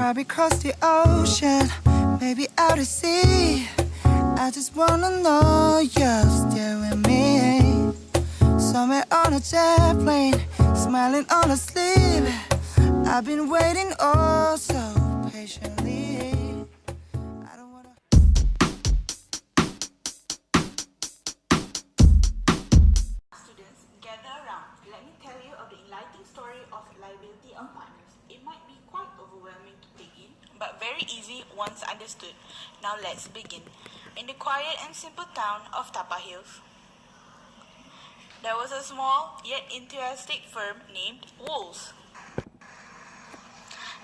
Probably cross the ocean, maybe out to sea. I just wanna know you're still with me. Somewhere on a jet plane, smiling on a sleeve. I've been waiting oh so patiently. I don't wanna. Students, gather around. Let me tell you of the enlightening story of Liability of Partners. It might be quite overwhelming to take in, but very easy once understood. Now let's begin. In the quiet and simple town of Tapa Hills, there was a small yet enthusiastic firm named Wolves.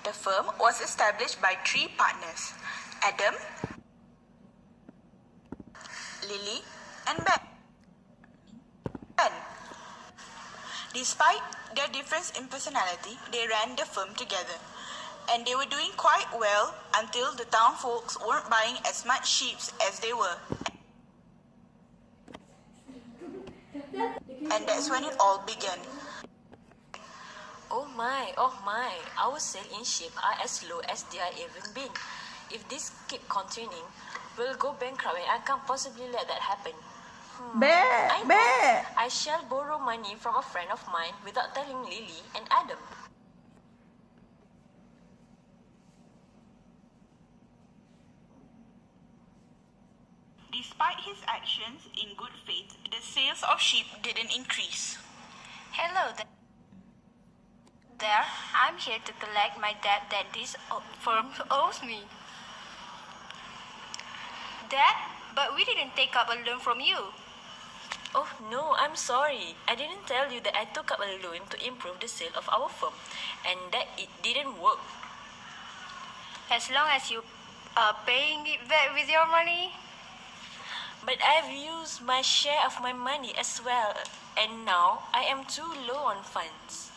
The firm was established by 3 partners, Adam, Lily, and Ben. Despite their difference in personality, they ran the firm together. And they were doing quite well until the town folks weren't buying as much sheep as they were. And that's when it all began. Oh my, our sale in sheep are as low as they are ever been. If this keep continuing, we'll go bankrupt and I can't possibly let that happen. I shall borrow money from a friend of mine without telling Lily and Adam. Despite his actions in good faith, the sales of sheep didn't increase. Hello there. I'm here to collect my debt that this firm owes me. Dad, but we didn't take up a loan from you. Oh no, I'm sorry. I didn't tell you that I took up a loan to improve the sale of our firm and that it didn't work. As long as you are paying it back with your money. But I've used my share of my money as well, and now I am too low on funds.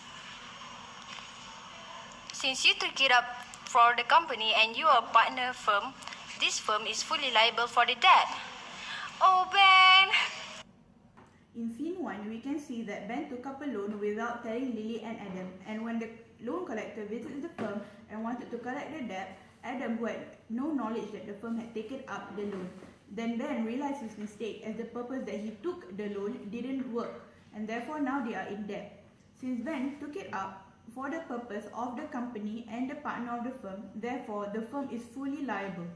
Since you took it up for the company and you are a partner firm, this firm is fully liable for the debt. Oh, Ben! In scene 1, we can see that Ben took up a loan without telling Lily and Adam, and when the loan collector visited the firm and wanted to collect the debt, Adam, who had no knowledge that the firm had taken up the loan, then Ben realized his mistake as the purpose that he took the loan didn't work, and therefore now they are in debt. Since Ben took it up for the purpose of the company and the partner of the firm, therefore the firm is fully liable.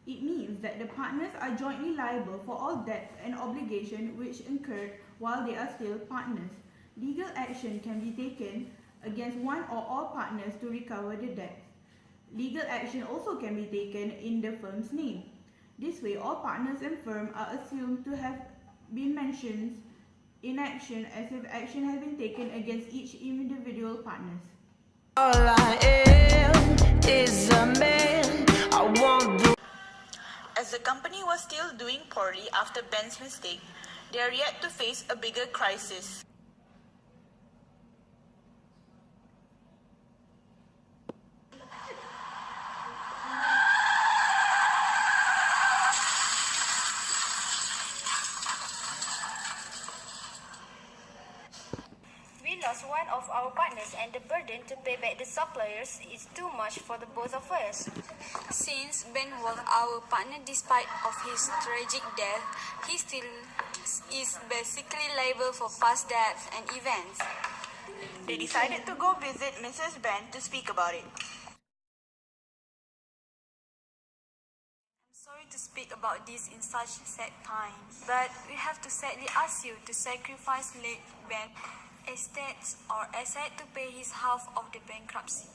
It means that the partners are jointly liable for all debts and obligations which incurred while they are still partners. Legal action can be taken against one or all partners to recover the debts. Legal action also can be taken in the firm's name. This way, all partners and firm are assumed to have been mentioned in action as if action has been taken against each individual partners. All I am is a man. I want the. As the company was still doing poorly after Ben's mistake, they are yet to face a bigger crisis. We lost one of our partners and the burden to pay back the suppliers is too much for the both of us. Since Ben was our partner despite of his tragic death, he still is basically liable for past debts and events. They decided to go visit Mrs. Ben to speak about it. I'm sorry to speak about this in such sad times, but we have to sadly ask you to sacrifice late Ben's estates or asset to pay his half of the bankruptcy.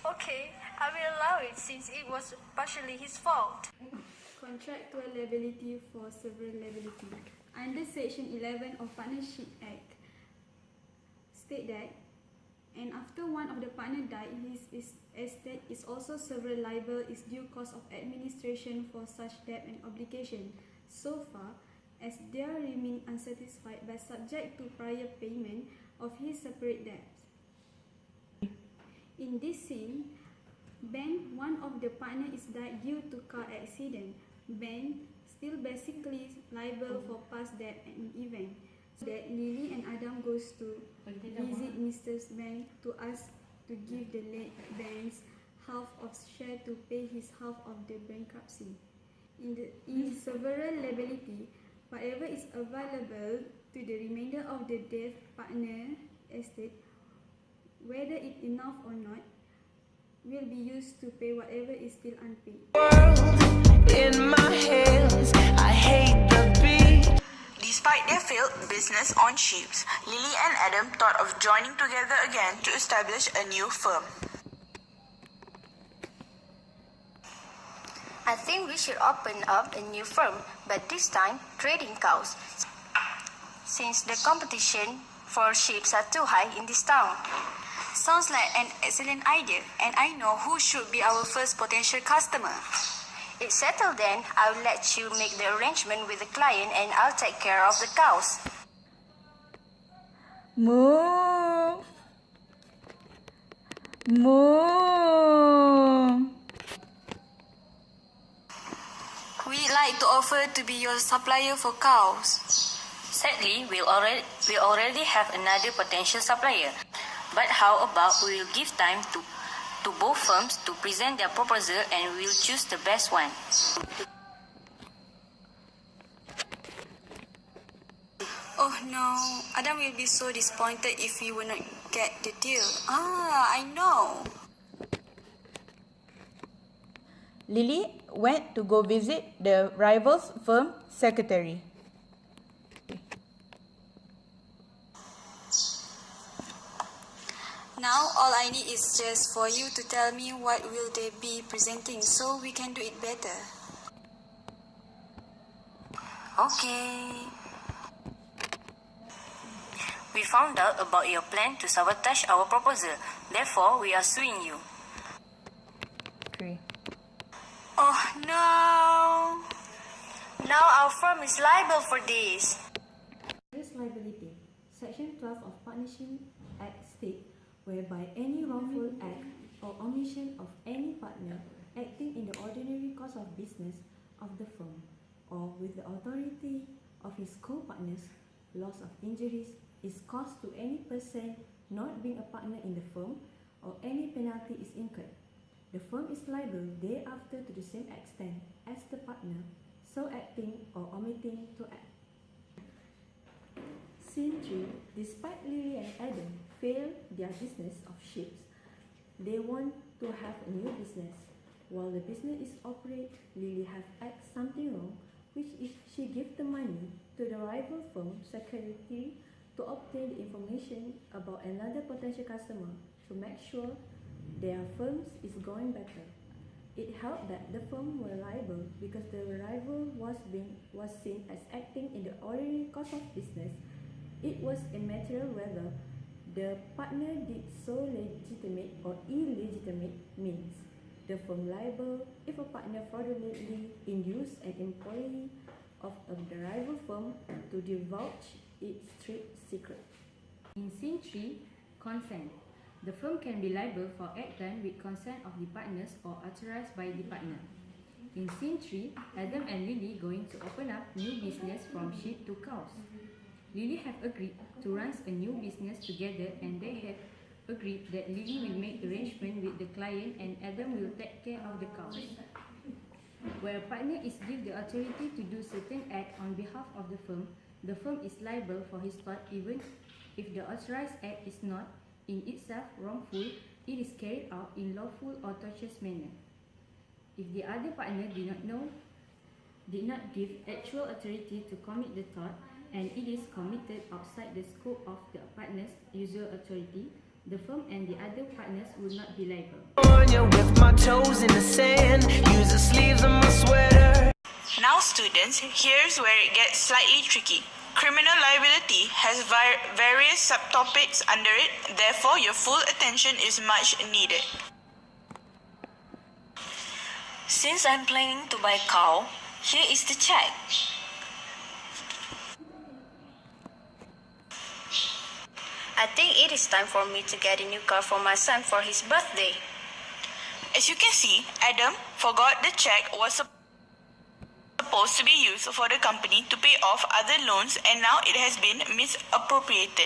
Okay, I will allow it since it was partially his fault. Contractual liability for several liability. Under Section 11 of Partnership Act, state that, and after one of the partner died, his estate is also several liable is due cost of administration for such debt and obligation, so far as they remain unsatisfied but subject to prior payment of his separate debts. In this scene, Ben, one of the partners, is died due to car accident. Ben still basically liable for past debt and event. So that Lily and Adam goes to visit Mr. Bank to ask to give the late Bank's half of share to pay his half of the bankruptcy. In several liability, whatever is available to the remainder of the death partner estate, whether it enough or not, will be used to pay whatever is still unpaid. In my hands, I hate the beat. Despite their failed business on ships, Lily and Adam thought of joining together again to establish a new firm. I think we should open up a new firm, but this time trading cows, since the competition for ships are too high in this town. Sounds like an excellent idea, and I know who should be our first potential customer. It's settled then. I'll let you make the arrangement with the client and I'll take care of the cows. Move. Move. We'd like to offer to be your supplier for cows. Sadly, we already have another potential supplier. But how about we will give time to both firms to present their proposal and we'll choose the best one. Oh no, Adam will be so disappointed if he will not get the deal. I know. Lily went to go visit the rival's firm secretary. Now all I need is just for you to tell me what will they be presenting so we can do it better. Okay. We found out about your plan to sabotage our proposal. Therefore, we are suing you. Oh no! Now our firm is liable for this. Serious liability. Section 12 of Partnership Act states whereby any wrongful act or omission of any partner acting in the ordinary course of business of the firm or with the authority of his co-partners, loss of injuries is caused to any person not being a partner in the firm or any penalty is incurred. The firm is liable thereafter to the same extent as the partner so acting or omitting to act. Scene 3. Despite Lily and Adam failed their business of ships, they want to have a new business. While the business is operate, Lily have act something wrong, which is she give the money to the rival firm secretary to obtain the information about another potential customer to make sure their firms is going better. It helped that the firm were liable because the rival was seen as acting in the ordinary course of business. It was immaterial whether the partner did so legitimate or illegitimate means. The firm liable if a partner fraudulently induced an employee of the rival firm to divulge its trade secret. In Scene 3, consent. The firm can be liable for act done with consent of the partners or authorized by the partner. In Scene 3, Adam and Lily going to open up new business from sheep to cows. Lily have agreed to run a new business together and they have agreed that Lily will make arrangement with the client and Adam will take care of the cows. Where a partner is given the authority to do certain act on behalf of the firm is liable for his part even if the authorized act is not in itself wrongful, it is carried out in lawful or tortious manner. If the other partner did not give actual authority to commit the tort, and it is committed outside the scope of the partner's usual authority, the firm and the other partners will not be liable. With my toes in the sand, use the sleeves of my sweater. Now students, here's where it gets slightly tricky. Criminal liability has various subtopics under it, therefore your full attention is much needed. Since I'm planning to buy a cow, here is the check. I think it is time for me to get a new car for my son for his birthday. As you can see, Adam forgot the check was supposed supposed to be used for the company to pay off other loans, and now it has been misappropriated.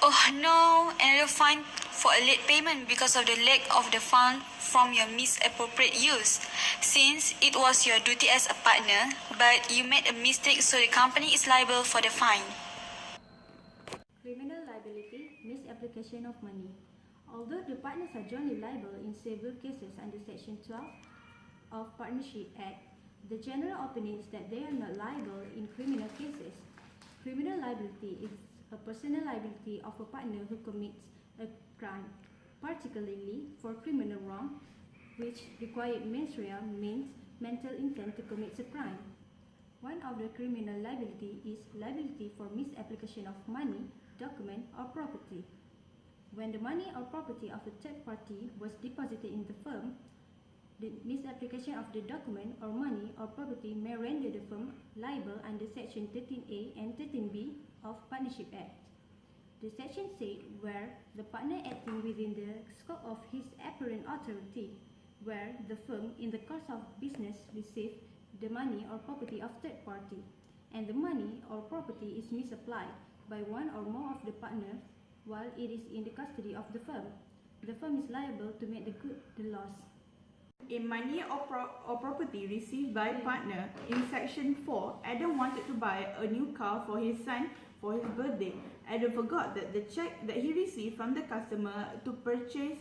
Oh no, another fine for a late payment because of the lack of the fund from your misappropriate use. Since it was your duty as a partner, but you made a mistake, so the company is liable for the fine. Criminal liability, misapplication of money. Although the partners are jointly liable in several cases under Section 12 of Partnership Act, the general opinion is that they are not liable in criminal cases. Criminal liability is a personal liability of a partner who commits a crime, particularly for criminal wrong, which require material means mental intent to commit a crime. One of the criminal liability is liability for misapplication of money, document, or property. When the money or property of a third party was deposited in the firm, the misapplication of the document or money or property may render the firm liable under Section 13A and 13B of Partnership Act. The section said where the partner acting within the scope of his apparent authority, where the firm in the course of business received the money or property of third party, and the money or property is misapplied by one or more of the partners while it is in the custody of the firm is liable to make the good the loss. In money or property received by partner, in Section 4, Adam wanted to buy a new car for his son for his birthday. Adam forgot that the check that he received from the customer to purchase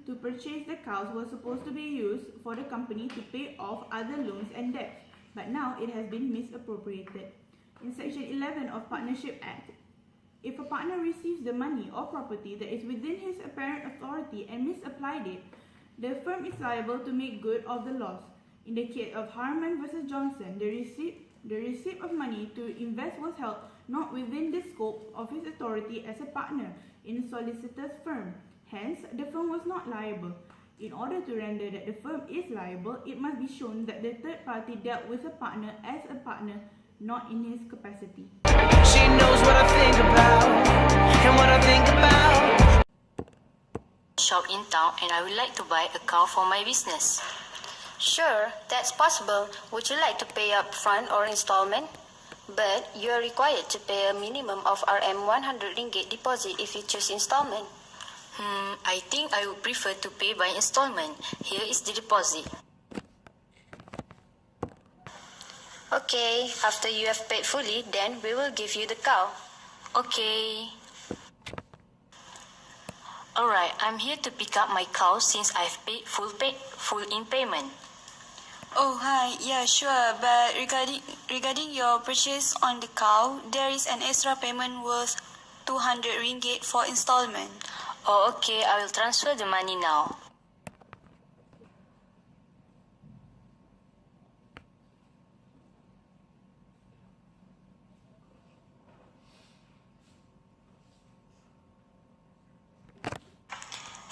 the car was supposed to be used for the company to pay off other loans and debts, but now it has been misappropriated. In Section 11 of Partnership Act, if a partner receives the money or property that is within his apparent authority and misapplied it, the firm is liable to make good of the loss. In the case of Harman versus Johnson, the receipt of money to invest was held not within the scope of his authority as a partner in a solicitor's firm. Hence, the firm was not liable. In order to render that the firm is liable, it must be shown that the third party dealt with a partner as a partner, not in his capacity. She knows what I think about and what I think about. Shop in town and I would like to buy a car for my business. Sure, that's possible. Would you like to pay up front or installment? But you are required to pay a minimum of Rm 100 ringgit deposit if you choose installment. I think I would prefer to pay by installment. Here is the deposit. Okay, after you have paid fully, then we will give you the car. Okay. Alright, I'm here to pick up my car since I've paid full in payment. Oh hi, yeah sure, but regarding your purchase on the car, there is an extra payment worth 200 ringgit for installment. Oh okay, I will transfer the money now.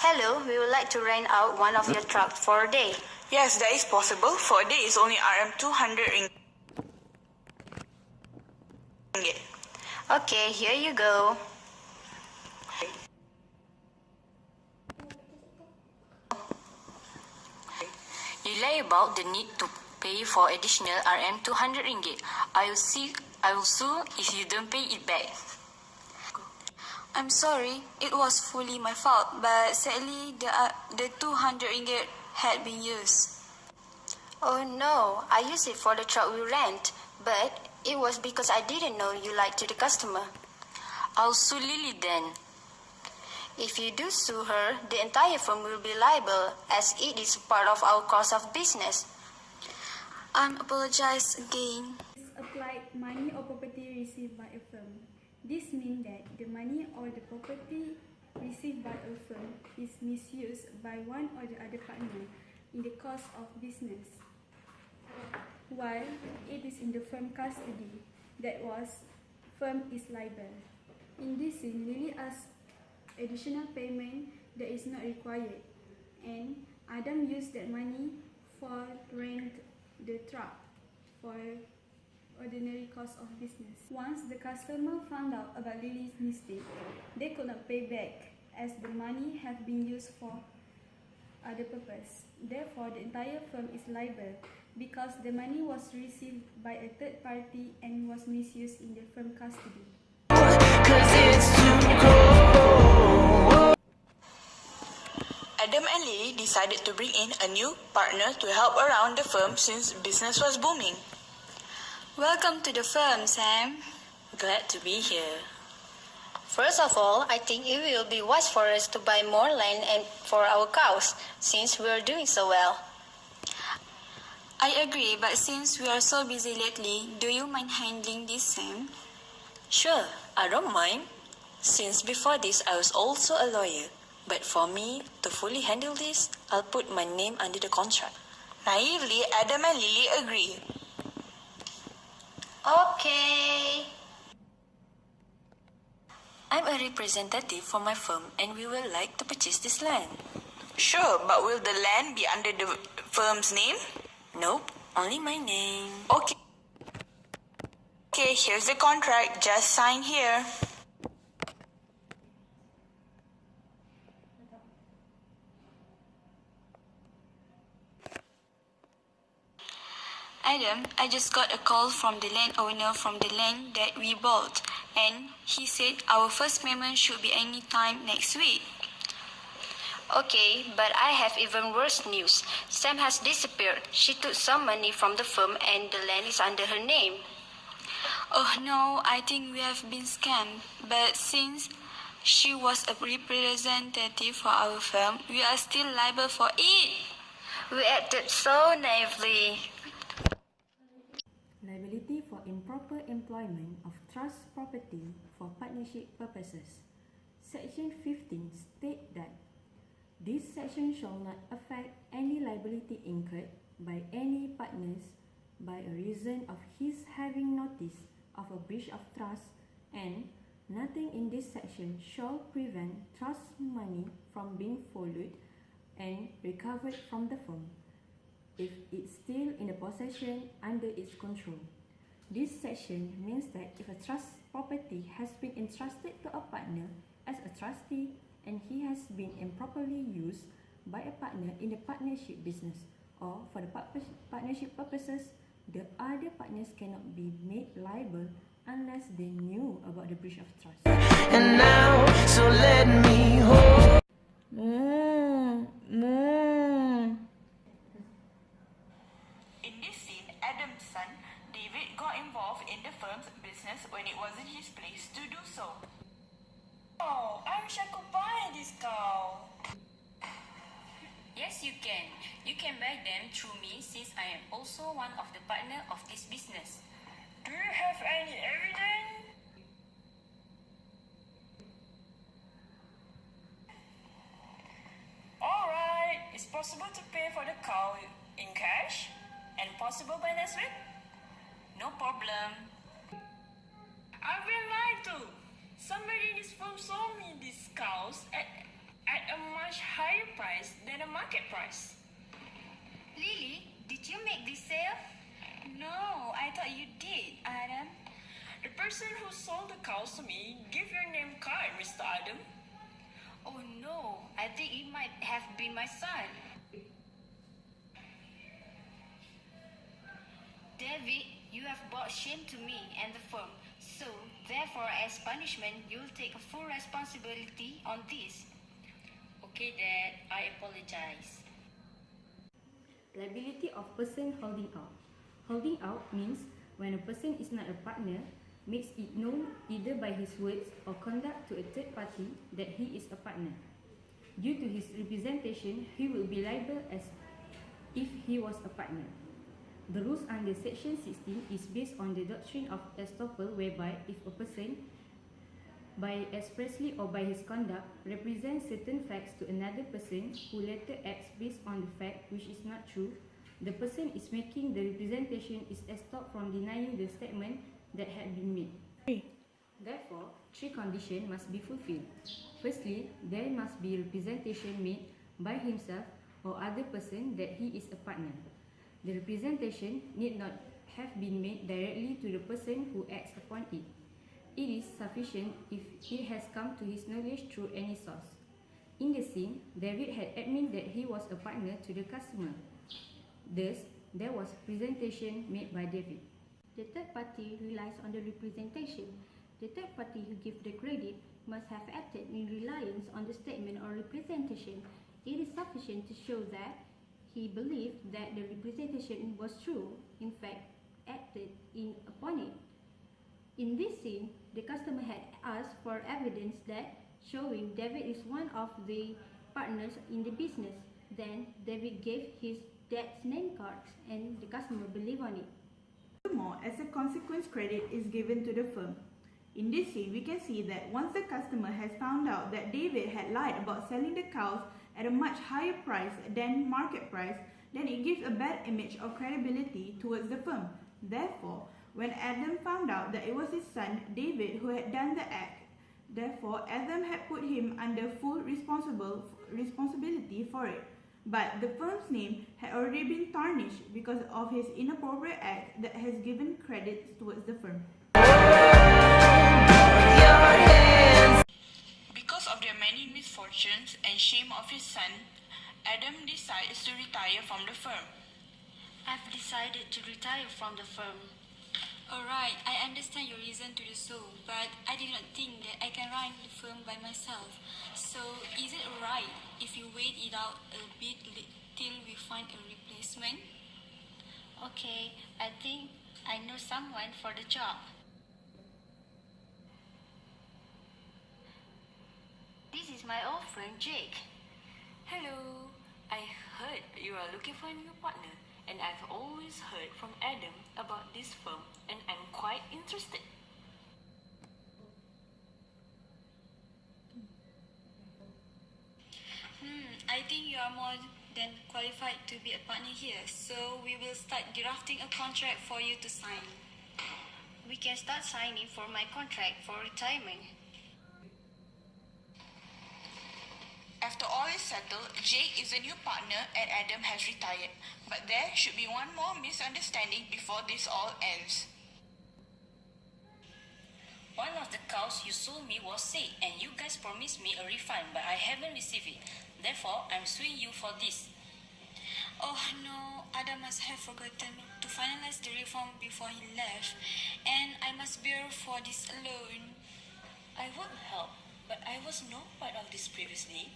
Hello, we would like to rent out one of your trucks for a day. Yes, that is possible. For a day is only Rm 200 ringgit. Okay, here you go. You lie about the need to pay for additional Rm 200 ringgit. I will sue if you don't pay it back. I'm sorry, it was fully my fault, but sadly the 200 ringgit had been used. Oh no, I used it for the truck we rent, but it was because I didn't know you lied to the customer. I'll sue Lily then. If you do sue her, the entire firm will be liable as it is part of our course of business. I apologize again. Applied money or property received by a firm. This means that the money or the property received by a firm is misused by one or the other partner in the course of business, while it is in the firm custody. That was, firm is liable. In this scene, Lily asked additional payment that is not required, and Adam used that money for rent the truck for ordinary course of business. Once the customer found out about Lily's mistake, they could not pay back as the money had been used for other purpose. Therefore, the entire firm is liable. because the money was received by a third party and was misused in the firm custody. Adam and Lily decided to bring in a new partner to help around the firm since business was booming. Welcome to the firm, Sam. Glad to be here. First of all, I think it will be wise for us to buy more land and for our cows, since we are doing so well. I agree, but since we are so busy lately, do you mind handling this, Sam? Sure, I don't mind. Since before this I was also a lawyer. But for me to fully handle this, I'll put my name under the contract. Naively, Adam and Lily agree. Okay. I'm a representative for my firm and we will like to purchase this land. Sure, but will the land be under the firm's name? Nope, only my name. Okay. Okay, here's the contract. Just sign here. Adam, I just got a call from the landowner from the land that we bought, and he said our first payment should be any time next week. Okay, but I have even worse news. Sam has disappeared. She took some money from the firm and the land is under her name. Oh no, I think we have been scammed. But since she was a representative for our firm, we are still liable for it. We acted so naively. Liability for improper employment of trust property for partnership purposes. Section 15 states that this section shall not affect any liability incurred by any partners by a reason of his having notice of a breach of trust, and nothing in this section shall prevent trust money from being followed and recovered from the firm if it's still in the possession under its control. This section means that if a trust property has been entrusted to a partner as a trustee and he has been improperly used by a partner in the partnership business, or for the partnership purposes, the other partners cannot be made liable unless they knew about the breach of trust. And now, so let me hold. In this scene, Adam's son, David, got involved in the firm's business when it wasn't his place to do so. Oh, I wish I could buy this cow. Yes, you can. You can buy them through me since I am also one of the partner of this business. Do you have any evidence? Alright, it's possible to pay for the cow in cash and possible by next week? No problem. I've been lied to. Somebody in this firm sold me these cows at a much higher price than the market price. Lily, did you make this sale? No, I thought you did, Adam. The person who sold the cows to me, give your name card, Mr. Adam. Oh no, I think it might have been my son. David, you have brought shame to me and the firm. So, therefore, as punishment, you will take a full responsibility on this. Okay, Dad, I apologize. Liability of person holding out. Holding out means when a person is not a partner, makes it known either by his words or conduct to a third party that he is a partner. Due to his representation, he will be liable as if he was a partner. The rules under Section 16 is based on the doctrine of estoppel, whereby if a person, by expressly or by his conduct, represents certain facts to another person who later acts based on the fact which is not true, the person is making the representation is estopped from denying the statement that had been made. Therefore, three conditions must be fulfilled. Firstly, there must be representation made by himself or other person that he is a partner. The representation need not have been made directly to the person who acts upon it. It is sufficient if it has come to his knowledge through any source. In the scene, David had admitted that he was a partner to the customer. Thus, there was presentation made by David. The third party relies on the representation. The third party who gives the credit must have acted in reliance on the statement or representation. It is sufficient to show that he believed that the representation was true, in fact, acted in upon it. In this scene, the customer had asked for evidence that showing David is one of the partners in the business. Then David gave his dad's name cards and the customer believed on it. Furthermore, as a consequence, credit is given to the firm. In this scene, we can see that once the customer has found out that David had lied about selling the cows at a much higher price than market price, then it gives a bad image of credibility towards the firm. Therefore, when Adam found out that it was his son, David, who had done the act, therefore Adam had put him under full responsibility for it. But the firm's name had already been tarnished because of his inappropriate act that has given credit towards the firm. Because of the many misfortunes and shame of his son, Adam decides to retire from the firm. I've decided to retire from the firm. Alright, I understand your reason to do so, but I do not think that I can run the firm by myself. So, is it alright if you wait it out a bit till we find a replacement? Okay, I think I know someone for the job. This is my old friend Jake. Hello, I heard you are looking for a new partner, and I've always heard from Adam about this firm, and I'm quite interested. I think you are more than qualified to be a partner here, so we will start drafting a contract for you to sign. We can start signing for my contract for retirement. After all is settled, Jake is a new partner and Adam has retired. But there should be one more misunderstanding before this all ends. One of the cows you sold me was sick, and you guys promised me a refund, but I haven't received it. Therefore, I'm suing you for this. Oh no, Adam must have forgotten to finalize the refund before he left, and I must bear for this alone. I would help, but I was not part of this previously.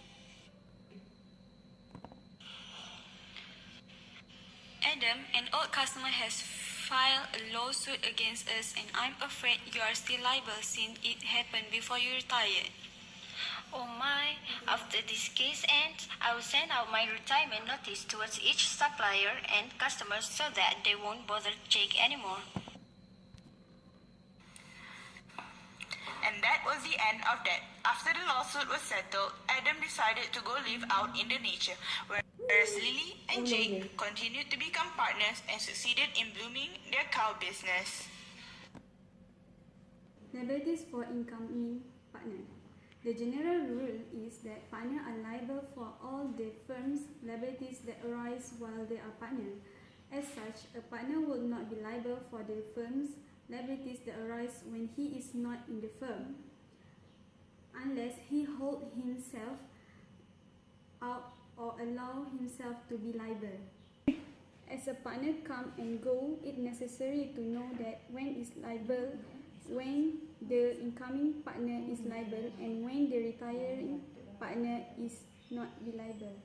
Adam, an old customer, has filed a lawsuit against us, and I'm afraid you are still liable since it happened before you retired. Oh my, after this case ends, I will send out my retirement notice towards each supplier and customers so that they won't bother Jake anymore. And that was the end of that. After the lawsuit was settled, Adam decided to go live out in the nature, whereas Lily and Jake continued to become partners and succeeded in blooming their cow business. Liabilities for incoming partner. The general rule is that partners are liable for all the firm's liabilities that arise while they are partners. As such, a partner will not be liable for the firm's liabilities that arise when he is not in the firm, unless he holds himself out or allow himself to be liable. As a partner come and go, it's necessary to know that when is liable, when the incoming partner is liable, and when the retiring partner is not be liable.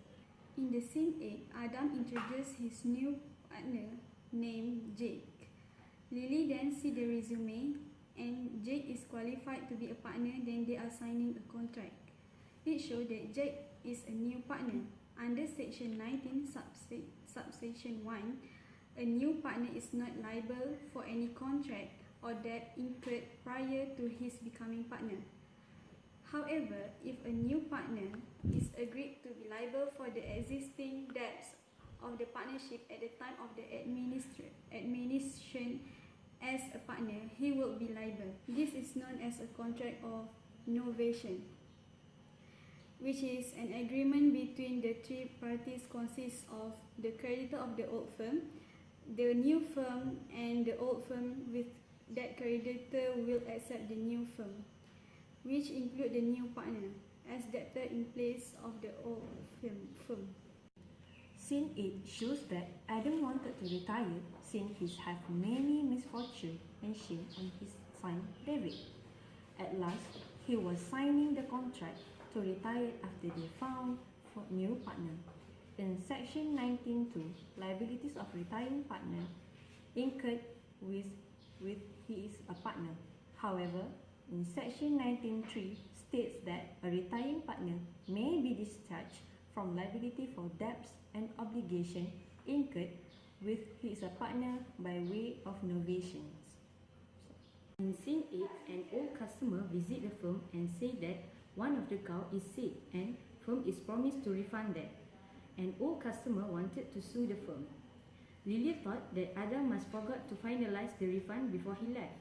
In the scene 8, Adam introduced his new partner named Jake. Lily then see the resume, and Jake is qualified to be a partner. Then they are signing a contract. It shows that Jake is a new partner. Under Section 19, Subsection 1, a new partner is not liable for any contract or debt incurred prior to his becoming partner. However, if a new partner is agreed to be liable for the existing debts of the partnership at the time of the administration as a partner, he will be liable. This is known as a contract of novation, which is an agreement between the three parties consists of the creditor of the old firm, the new firm, and the old firm. With that creditor will accept the new firm, which include the new partner, as debtor in place of the old firm. Scene 8 shows that Adam wanted to retire since he had many misfortunes and shame on his son David. At last, he was signing the contract to retire after they found a new partner. In section 19.2, liabilities of retiring partner incurred with he is a partner. However, in section 19.3 states that a retiring partner may be discharged from liability for debts and obligation incurred with he is a partner by way of novations. In scene 8, an old customer visit the firm and say that one of the cow is sick and firm is promised to refund them. An old customer wanted to sue the firm. Lily thought that Adam must forgot to finalize the refund before he left.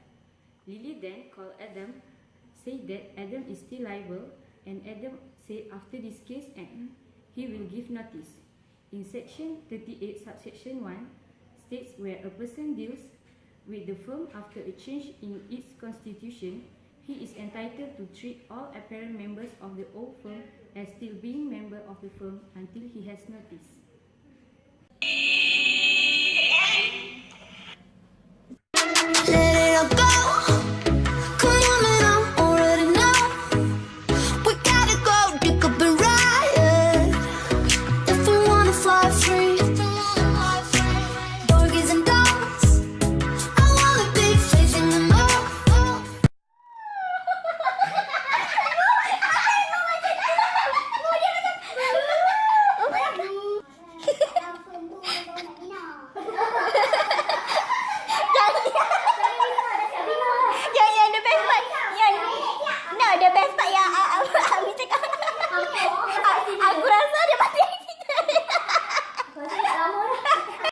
Lily then called Adam, said that Adam is still liable, and Adam said after this case ends, he will give notice. In section 38 subsection 1 states where a person deals with the firm after a change in its constitution, he is entitled to treat all apparent members of the old firm as still being member of the firm until he has notice.